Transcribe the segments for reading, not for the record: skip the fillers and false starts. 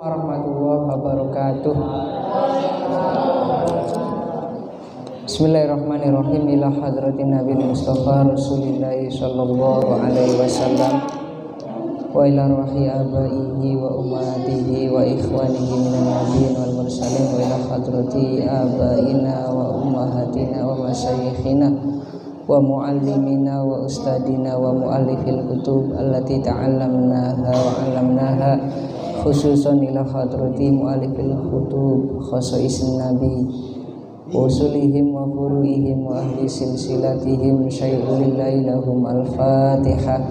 Warahmatullahi wabarakatuh. Bismillahirrahmanirrahim. Ila hadratin Nabi Mustafa Rasulillahi sallallahu alaihi wasallam wa ila ruhi abaihi wa ummatihi wa ikhwanihi minan nabiyyin wal mursalin wa ila hadrati abaina wa ummahatina wa masyayikhina wa muallimina wa ustadina wa muallifil kutub allati ta'allamnaha wa 'allamnaha khususan ila hadrati mu'alifil kutub khasaisin nabi usulihim wa furu'ihim wa ahli silsilatihim syai'ulillahi lahum al-fatihah.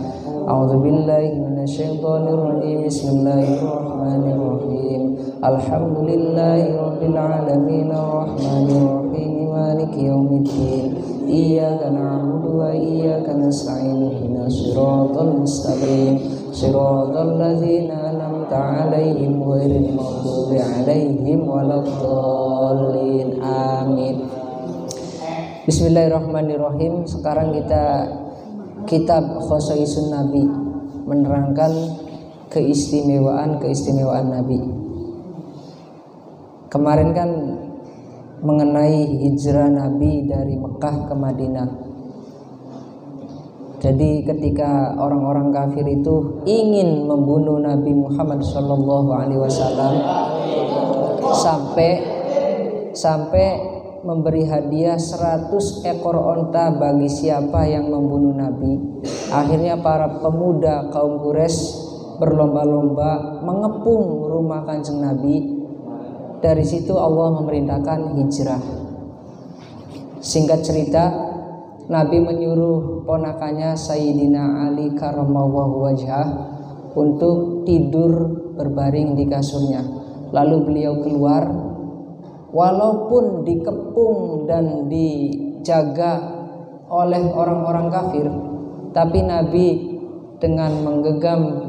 A'udzu billahi minasyaitonir rajim. Bismillahirrahmanirrahim. Alhamdulillahi rabbil alamin arrahmanir rahim maliki yaumiddin. Iyyaka na'budu wa iyyaka nasta'in ihdinas siratal mustaqim siratal ladzina an'amta 'alaihim ghairil maghdubi 'alaihim waladdallin. Amin. Bismillahirrahmanirrahim. Sekarang kita kitab Khosaisun Nabi, menerangkan keistimewaan Nabi. Kemarin kan mengenai hijrah Nabi dari Mekah ke Madinah. Jadi ketika orang-orang kafir itu ingin membunuh Nabi Muhammad SAW sampai memberi hadiah 100 ekor onta bagi siapa yang membunuh Nabi. Akhirnya para pemuda kaum Quraisy berlomba-lomba mengepung rumah Kanjeng Nabi. Dari situ Allah memerintahkan hijrah. Singkat cerita, Nabi menyuruh ponakannya Sayyidina Ali karramallahu wajhah untuk tidur berbaring di kasurnya. Lalu beliau keluar, walaupun dikepung dan dijaga oleh orang-orang kafir, tapi Nabi dengan menggenggam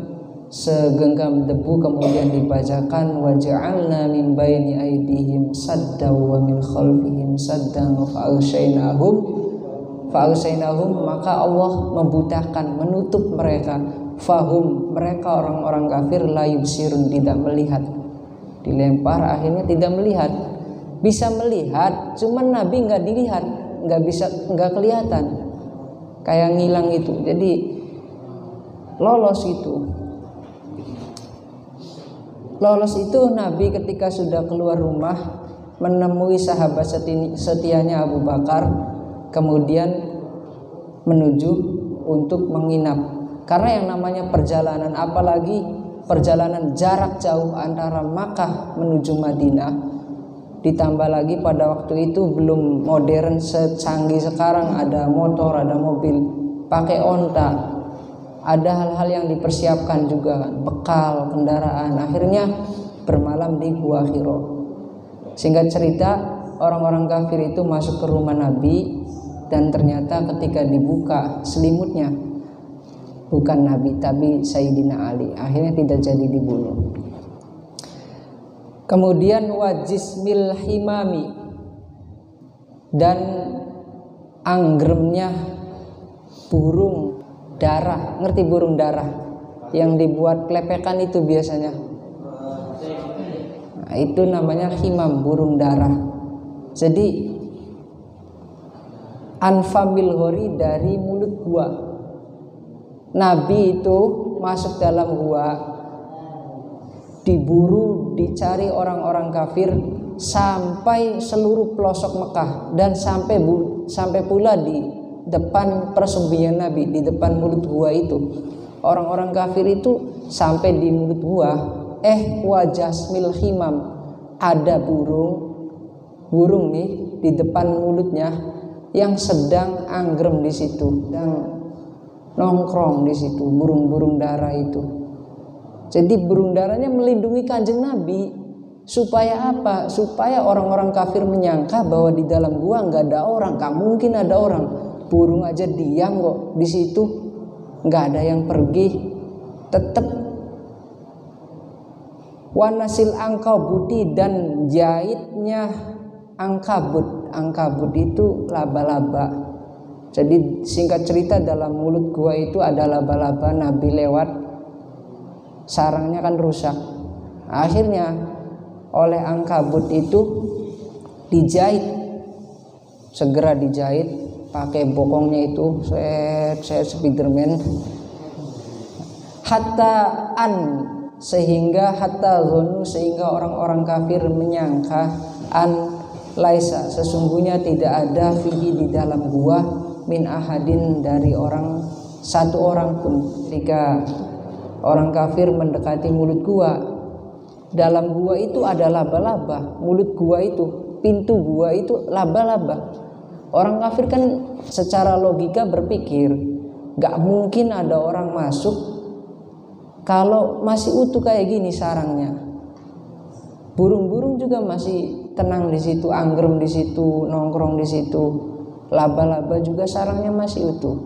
segenggam debu kemudian dibacakan wa ja'alna min baini aydihim saddan wa min khalfihim saddan fa'agsaynahum, maka Allah membutahkan, menutup mereka, fahum, mereka orang-orang kafir la yubsirun, tidak melihat. Dilempar akhirnya tidak melihat. Bisa melihat, cuman Nabi nggak dilihat, nggak kelihatan, kayak ngilang itu. Jadi lolos itu Nabi ketika sudah keluar rumah menemui sahabat setianya Abu Bakar, kemudian menuju untuk menginap. Karena yang namanya perjalanan, apalagi perjalanan jarak jauh antara Makkah menuju Madinah, ditambah lagi pada waktu itu belum modern secanggih sekarang, ada motor, ada mobil, pakai onta, ada hal-hal yang dipersiapkan juga, bekal, kendaraan. Akhirnya bermalam di Gua Hiro. Singkat cerita, orang-orang kafir itu masuk ke rumah Nabi, dan ternyata ketika dibuka selimutnya bukan Nabi tapi Sayyidina Ali. Akhirnya tidak jadi dibunuh. Kemudian wajismil himami, dan anggremnya burung darah. Ngerti burung darah yang dibuat klepekan itu biasanya? Nah, itu namanya himam, burung darah. Jadi anfamil hori, dari mulut gua. Nabi itu masuk dalam gua, diburu, dicari orang-orang kafir sampai seluruh pelosok Mekah, dan sampai pula di depan persembunyian Nabi, di depan mulut gua itu. Orang-orang kafir itu sampai di mulut gua, wajasmil himam, ada burung nih di depan mulutnya yang sedang anggrem di situ, sedang nongkrong di situ, burung-burung darah itu. Jadi burung darahnya melindungi Kanjeng Nabi. Supaya apa? Supaya orang-orang kafir menyangka bahwa di dalam gua nggak ada orang, nggak mungkin ada orang. Burung aja diam kok di situ, nggak ada yang pergi, tetap. Wanasil angkabuti, dan jahitnya angkabut. Angkabut itu laba-laba. Jadi singkat cerita, dalam mulut gua itu ada laba-laba. Nabi lewat, sarangnya kan rusak. Akhirnya oleh Ankabut itu dijahit, segera dijahit pakai bokongnya itu, saya Spiderman. Hatta sehingga orang-orang kafir menyangka laisa, sesungguhnya tidak ada fihi di dalam gua min ahadin, dari orang satu orang pun. Ketika orang kafir mendekati mulut gua, dalam gua itu ada laba-laba, mulut gua itu, pintu gua itu laba-laba. Orang kafir kan secara logika berpikir gak mungkin ada orang masuk kalau masih utuh kayak gini sarangnya. Burung-burung juga masih tenang di situ, anggrem di situ, nongkrong di situ. Laba-laba juga sarangnya masih utuh.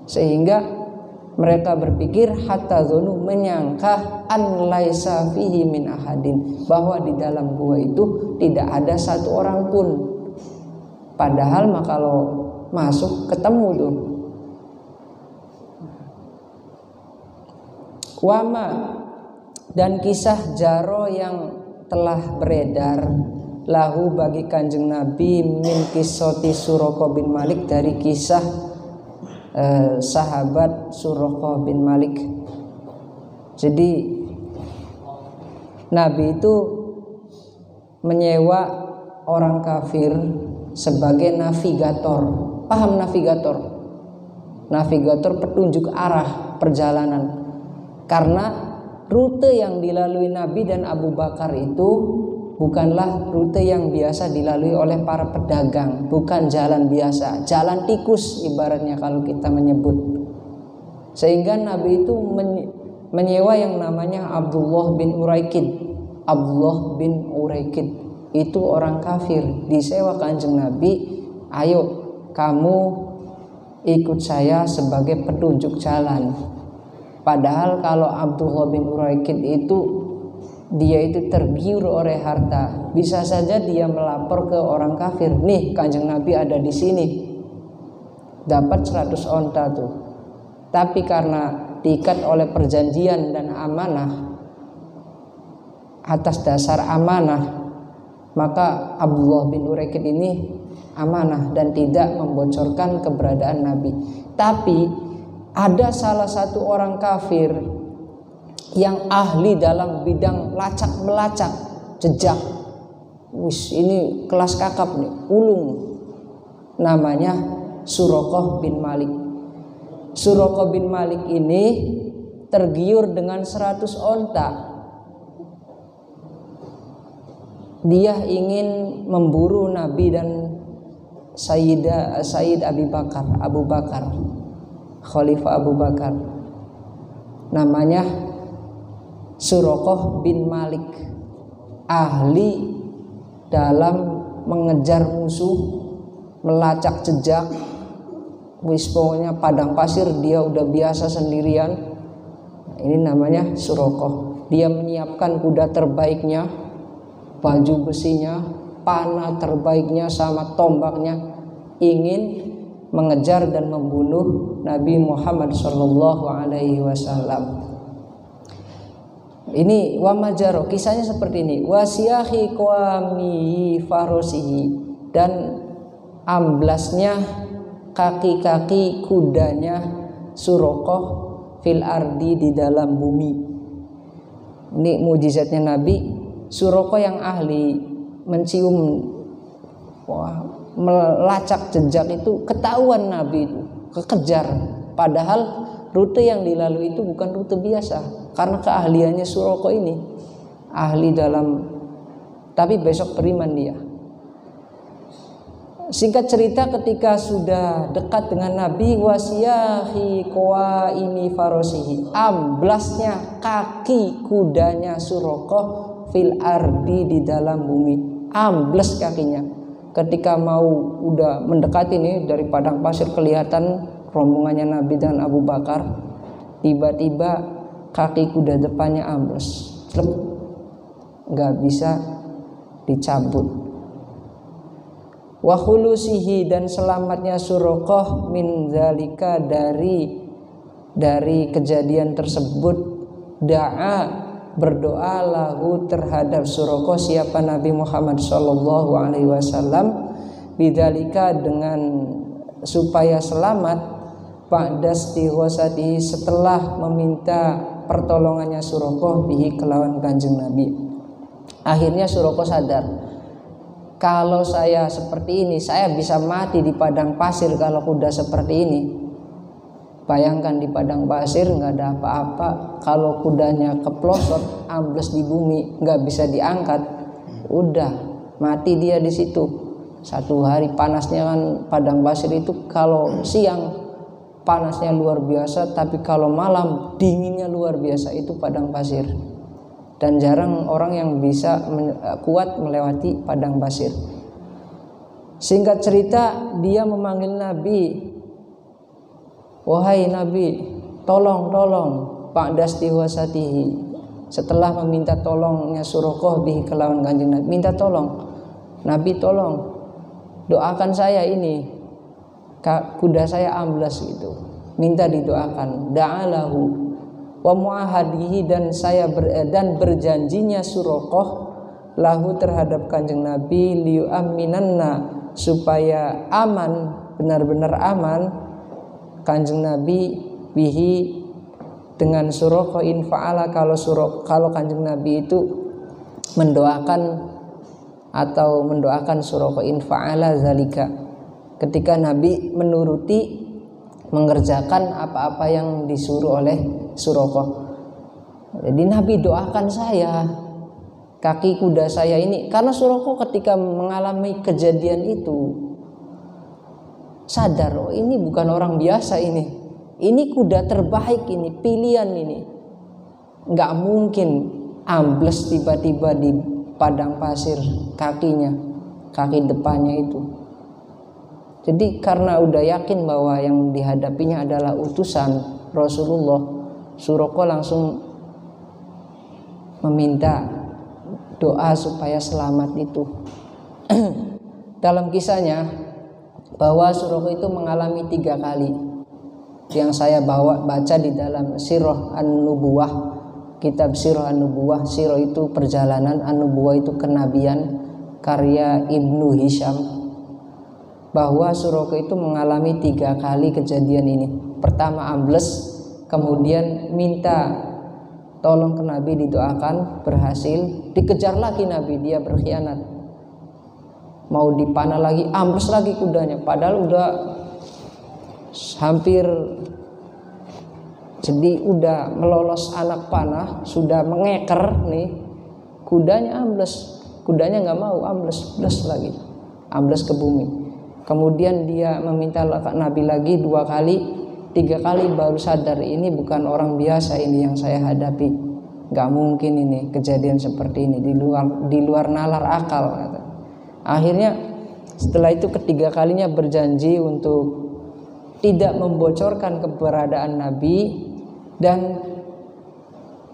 Sehingga mereka berpikir hatta dzanu, menyangka an laisa fihi min ahadin, bahwa di dalam gua itu tidak ada satu orang pun. Padahal mah kalau masuk ketemu tuh. Wama, dan kisah jaro yang telah beredar lahu bagi Kanjeng Nabi min kisoti Suraqah bin Malik, dari kisah sahabat Suraqah bin Malik. Jadi Nabi itu menyewa orang kafir sebagai navigator. Paham navigator? Navigator petunjuk arah perjalanan. Karena rute yang dilalui Nabi dan Abu Bakar itu bukanlah rute yang biasa dilalui oleh para pedagang, bukan jalan biasa, jalan tikus ibaratnya kalau kita menyebut. Sehingga Nabi itu menyewa yang namanya Abdullah bin Uraikid. Abdullah bin Uraikid itu orang kafir, disewa Kanjeng Nabi, ayo kamu ikut saya sebagai petunjuk jalan. Padahal kalau Abdullah bin Uraikid itu dia itu tergiur oleh harta, bisa saja dia melapor ke orang kafir, nih Kanjeng Nabi ada di sini, dapat 100 onta tuh. Tapi karena diikat oleh perjanjian dan amanah, atas dasar amanah, maka Abdullah bin Uraikid ini amanah dan tidak membocorkan keberadaan Nabi. Tapi ada salah satu orang kafir yang ahli dalam bidang lacak melacak jejak. Ini kelas kakap nih, ulung. Namanya Suraqah bin Malik. Suraqah bin Malik ini tergiur dengan 100 onta. Dia ingin memburu Nabi dan Sayyid Abu Bakar, Khalifah Abu Bakar. Namanya Suraqah bin Malik, ahli dalam mengejar musuh, melacak jejak. Pokoknya padang pasir dia udah biasa sendirian. Ini namanya Suraqah. Dia menyiapkan kuda terbaiknya, baju besinya, panah terbaiknya sama tombaknya, ingin mengejar dan membunuh Nabi Muhammad sallallahu alaihi wasallam. Ini wa majaro, kisahnya seperti ini. Wasiyahi qawami farosihi, dan amblasnya kaki-kaki kudanya Suraqah fil ardi, di dalam bumi. Ini mujizatnya Nabi. Suraqah yang ahli mencium, melacak jejak itu, ketahuan Nabi itu, kekejar. Padahal rute yang dilalui itu bukan rute biasa, karena keahliannya Suraqah ini ahli dalam, tapi besok beriman dia. Singkat cerita, ketika sudah dekat dengan Nabi, wasiyahi qawaimi farosihi, amblasnya kaki kudanya Suraqah fil ardi, di dalam bumi, ambles kakinya. Ketika mau udah mendekati nih, dari padang pasir kelihatan rombongannya Nabi dan Abu Bakar, tiba-tiba kaki kuda depannya ambles, nggak bisa dicabut. Wa khulusihi, dan selamatnya Suraqah min zalika, dari kejadian tersebut. Da'a berdoa lahu terhadap Suraqah siapa Nabi Muhammad sallallahu alaihi wasallam bidzalika dengan supaya selamat ba'da istighosati setelah meminta pertolongannya Suraqah bihi kelawan Kanjeng Nabi. Akhirnya Suraqah sadar, kalau saya seperti ini saya bisa mati di padang pasir kalau kuda seperti ini. Bayangkan di padang pasir nggak ada apa-apa, kalau kudanya keplosot ambles di bumi nggak bisa diangkat, udah mati dia di situ. Satu hari panasnya kan padang pasir itu kalau siang panasnya luar biasa, tapi kalau malam dinginnya luar biasa, itu padang pasir. Dan jarang orang yang bisa kuat melewati padang pasir. Singkat cerita, dia memanggil Nabi, wahai Nabi, tolong ba'da istighosatihi. Setelah meminta tolongnya Suraqah bihi kelawan Kanjeng Nabi, minta tolong, Nabi tolong doakan saya ini, kuda saya amblas gitu, minta didoakan. Da'alahu wa mu'ahadihi, dan berjanjinya Suraqah lahu terhadap Kanjeng Nabi liyu'amminanna, supaya aman, benar-benar aman Kanjeng Nabi bihi dengan Suraqah in fa'ala, kalau Kanjeng Nabi itu mendoakan Suraqah in fa'ala zalika, ketika Nabi menuruti mengerjakan apa-apa yang disuruh oleh Suraqah. Jadi Nabi doakan saya, kaki kuda saya ini, karena Suraqah ketika mengalami kejadian itu sadar, oh ini bukan orang biasa ini kuda terbaik, ini pilihan, ini nggak mungkin ambles tiba-tiba di padang pasir kaki depannya itu. Jadi karena udah yakin bahwa yang dihadapinya adalah utusan Rasulullah, Suraqah langsung meminta doa supaya selamat itu. Dalam kisahnya bahwa Suraqah itu mengalami 3 kali yang saya baca di dalam Sirah An-Nubuwah, kitab Sirah An-Nubuwah. Sirah itu perjalanan, An-Nubuwah itu kenabian, karya Ibnu Hisham, bahwa Suraqah itu mengalami 3 kali kejadian ini. Pertama ambles, kemudian minta tolong ke Nabi didoakan, berhasil, dikejar lagi Nabi, dia berkhianat, mau dipanah lagi, ambles lagi kudanya, padahal udah hampir, jadi udah melolos anak panah, sudah mengeker nih, kudanya ambles, kudanya nggak mau, ambles lagi, ambles ke bumi. Kemudian dia meminta Nabi lagi 2 kali, 3 kali baru sadar, ini bukan orang biasa ini yang saya hadapi, nggak mungkin ini kejadian seperti ini, di luar nalar akal. Akhirnya setelah itu ketiga kalinya berjanji untuk tidak membocorkan keberadaan Nabi dan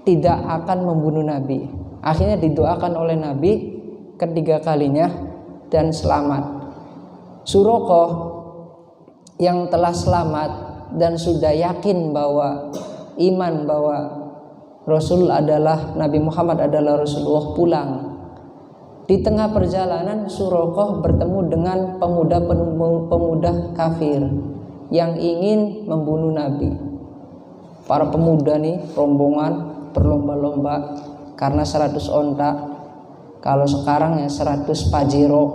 tidak akan membunuh Nabi. Akhirnya didoakan oleh Nabi ketiga kalinya dan selamat. Suraqah yang telah selamat dan sudah yakin bahwa iman bahwa Rasul adalah Nabi Muhammad adalah Rasulullah, pulang. Di tengah perjalanan Suraqah bertemu dengan pemuda kafir yang ingin membunuh Nabi. Para pemuda nih rombongan berlomba-lomba karena 100 onta. Kalau sekarang ya 100 pajero.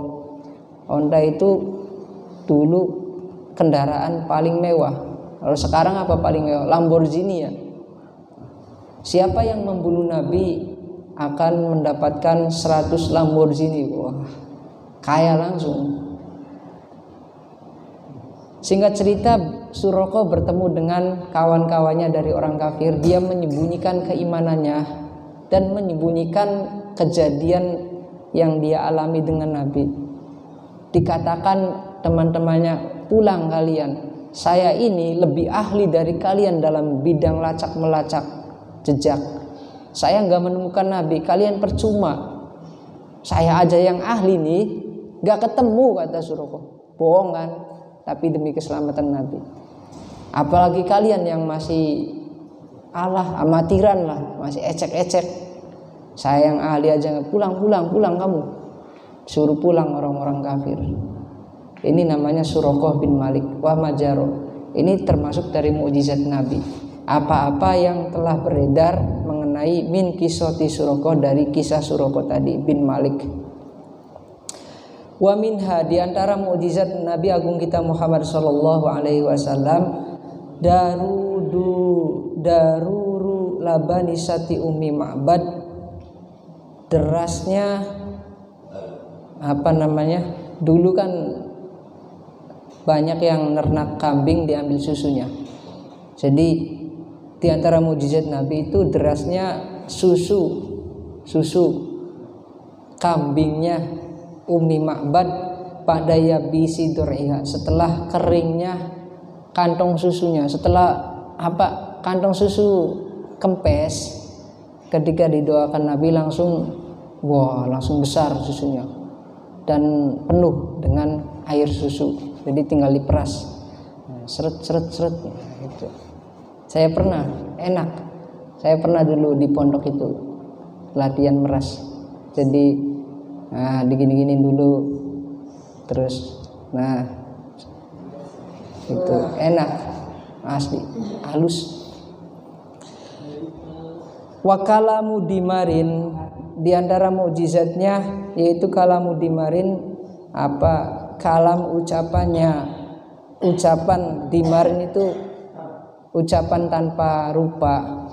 Onta itu dulu kendaraan paling mewah. Kalau sekarang apa paling mewah? Lamborghini ya. Siapa yang membunuh Nabi akan mendapatkan 100 Lamborghini. Wah, kaya langsung. Singkat cerita, Suraqah bertemu dengan kawan-kawannya dari orang kafir. Dia menyembunyikan keimanannya dan menyembunyikan kejadian yang dia alami dengan Nabi. Dikatakan teman-temannya, pulang kalian, saya ini lebih ahli dari kalian dalam bidang lacak melacak jejak. Saya nggak menemukan Nabi, kalian percuma. Saya aja yang ahli nih, nggak ketemu, kata Suraqah. Bohong kan? Tapi demi keselamatan Nabi. Apalagi kalian yang masih amatiran lah, masih ecek-ecek, Saya yang ahli aja pulang kamu. Suruh pulang orang-orang kafir. Ini namanya Suraqah bin Malik wa Majaro. Ini termasuk dari mukjizat Nabi. Apa-apa yang telah beredar mengenai min kisoti Suraqah, dari kisah Suraqah tadi bin Malik. Wa minha, di antara mukjizat Nabi agung kita Muhammad sallallahu alaihi wasallam, daruru labani sati ummi Ma'bad, derasnya dulu kan banyak yang nernak kambing diambil susunya. Jadi di antara mukjizat Nabi itu derasnya susu kambingnya Ummi Ma'bad pada yabisi dur'iha, setelah keringnya kantong susunya. Setelah kantong susu kempes, ketika didoakan Nabi langsung besar susunya dan penuh dengan air susu. Jadi tinggal diperas, seret gitu. Saya pernah dulu di pondok itu latihan meras. Jadi digini-gini dulu, terus itu enak, asli halus. Wa kalamu dimarin, di antara mukjizatnya yaitu kalamu dimarin, kalam ucapan dimarin itu ucapan tanpa rupa.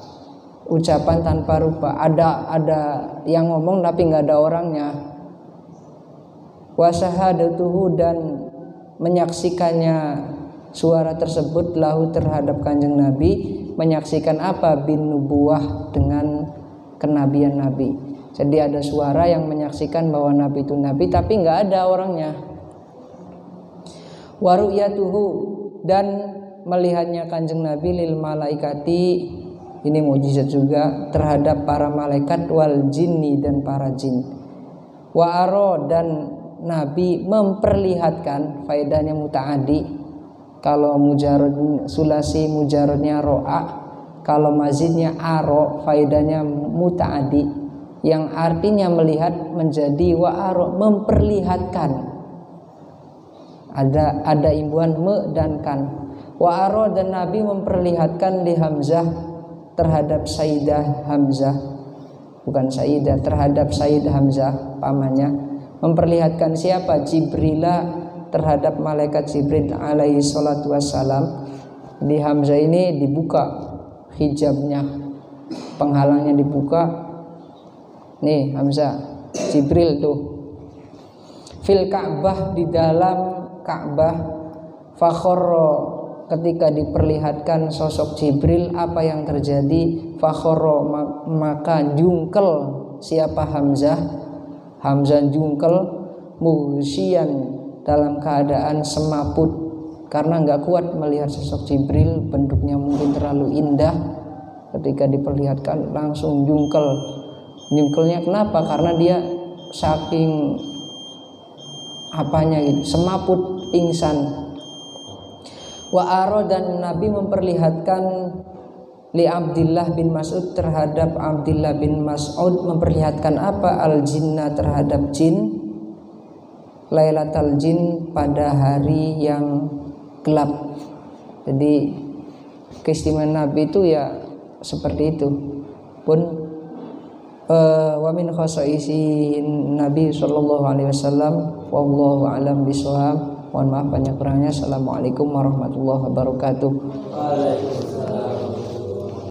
Ada yang ngomong tapi nggak ada orangnya. Wa syahadatuhu, dan menyaksikannya suara tersebut lahu terhadap kanjeng Nabi, menyaksikan apa? Bin nubuwah, dengan kenabian Nabi. Jadi ada suara yang menyaksikan bahwa Nabi itu Nabi tapi nggak ada orangnya. Wa ru'yatuhu, dan melihatnya kanjeng Nabi lil malaikati, ini mukjizat juga, terhadap para malaikat, wal jinni, dan para jin. Wa aro, dan Nabi memperlihatkan, faedahnya muta'adi. Kalau mujarad sulasi mujaradnya ro'a, kalau mazidnya aro, faedahnya muta'adi, yang artinya melihat menjadi wa aro, memperlihatkan. Ada imbuhan me dan kan. Wa aro, dan Nabi memperlihatkan li Hamzah, terhadap Sayyidah Hamzah, bukan Sayyidah, terhadap Sayyidah Hamzah pamannya. Memperlihatkan siapa? Jibrila, terhadap malaikat Jibril alaihi salatu wassalam. Di Hamzah ini dibuka hijabnya, penghalangnya dibuka. Nih Hamzah, Jibril tuh. Fil Ka'bah, di dalam Ka'bah. Fakhorro, ketika diperlihatkan sosok Jibril, apa yang terjadi? Fakhorro, maka jungkel siapa? Hamzah jungkel, mughsyian, dalam keadaan semaput, karena nggak kuat melihat sosok Jibril, bentuknya mungkin terlalu indah. Ketika diperlihatkan langsung jungkel. Jungkelnya kenapa? Karena dia saking semaput, pingsan. Wa aro, dan Nabi memperlihatkan li Abdillah bin Mas'ud, terhadap Abdillah bin Mas'ud, memperlihatkan apa? Al jinna, terhadap jin. Lailatul jin, pada hari yang gelap. Jadi keistimewaan Nabi itu ya seperti itu. Pun wa min khasaisi Nabi sallallahu alaihi wasallam, wallahu alam bishawab. Mohon maaf banyak kurangnya. Assalamualaikum warahmatullahi wabarakatuh. Waalaikumsalam.